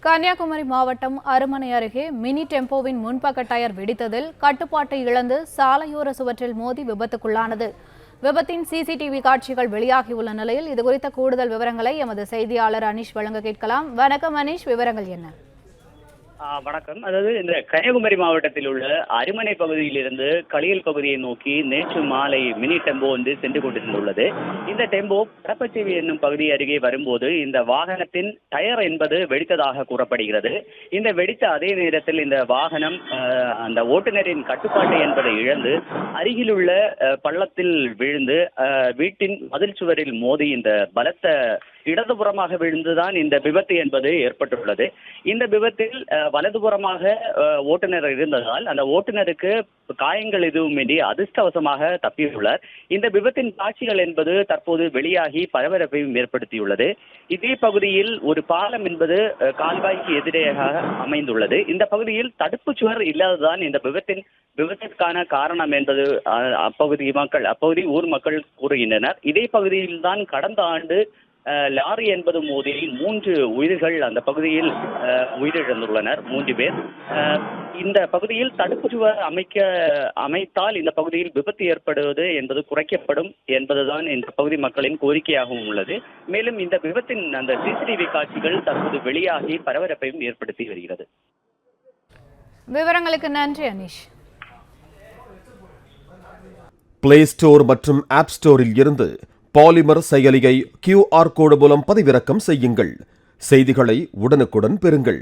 கன்னியாகுமரி மாவட்டம் அருமனை அருகே மினி டெம்போவின் முன்பக்க டயர் வெடித்ததில் கட்டுப்பாட்டை இழந்து சாலையோர சுவற்றில் மோதி விபத்துக்குள்ளானது. விபத்தின் சிசிடிவி காட்சிகள் வெளியாகியுள்ள நிலையில் இதுகுறித்த கூடுதல் விவரங்களை எமது செய்தியாளர் அனீஷ் வழங்க கேட்கலாம். வணக்கம் அனீஷ், விவரங்கள் என்ன? வணக்கம். அதாவது இந்த கன்னியாகுமரி மாவட்டத்தில் உள்ள அருமனை பகுதியிலிருந்து களியல் பகுதியை நோக்கி நேற்று மாலை மினி டெம்போ சென்று கொண்டிருந்துள்ளது. இந்த டெம்போ பரப்பச்சேரி என்னும் பகுதி அருகே வரும்போது இந்த வாகனத்தின் டயர் என்பது வெடித்ததாக கூறப்படுகிறது. இந்த வெடித்த அதே நேரத்தில் இந்த வாகனம் அந்த ஓட்டுநரின் கட்டுப்பாட்டை என்பதை இழந்து அருகிலுள்ள பள்ளத்தில் விழுந்து வீட்டின் மதில் சுவரில் மோதி இந்த பலத்த இடதுபுறமாக விழுந்துதான் இந்த விபத்து என்பது ஏற்பட்டுள்ளது. இந்த விபத்தில் வலதுபுறமாக ஓட்டுநர் இருந்ததால் அந்த ஓட்டுநருக்கு காயங்கள் எதுவுமின்றி அதிர்ஷ்டவசமாக தப்பியுள்ளார். இந்த விபத்தின் காட்சிகள் என்பது தற்போது வெளியாகி பரபரப்பையும் ஏற்படுத்தியுள்ளது. இதே பகுதியில் ஒரு பாலம் என்பது கால்வாய்க்கு எதிராக அமைந்துள்ளது. இந்த பகுதியில் தடுப்பு சுவர் இல்லாததான் இந்த விபத்திற்கான காரணம் என்பது அப்பகுதி ஊர் மக்கள் கூறுகின்றனர். இதே பகுதியில் தான் கடந்த ஆண்டு லாரி என்பது மோதி 3 உயிர்கள் அந்த பகுதியில் உயிரிழந்துள்ளனர். 3 பேர். இந்த பகுதியில் தடுப்பு சுவர் அமைத்தால் இந்த பகுதியில் விபத்து ஏற்படுவது என்பது குறைக்கப்படும் என்பதுதான் இந்த பகுதி மக்களின் கோரிக்கையாகவும் உள்ளது. மேலும் இந்த விபத்தின் அந்த சிசிடிவி காட்சிகள் தற்போது வெளியாகி பரபரப்பையும் ஏற்படுத்தி வருகிறது. விவரங்களுக்கு நன்றி அனீஷ். பிளே ஸ்டோர் மற்றும் ஆப் ஸ்டோரில் இருந்து பாலிமர் செயலியை QR கோடு மூலம் பதிவிறக்கம் செய்யுங்கள். செய்திகளை உடனுக்குடன் பெறுங்கள்.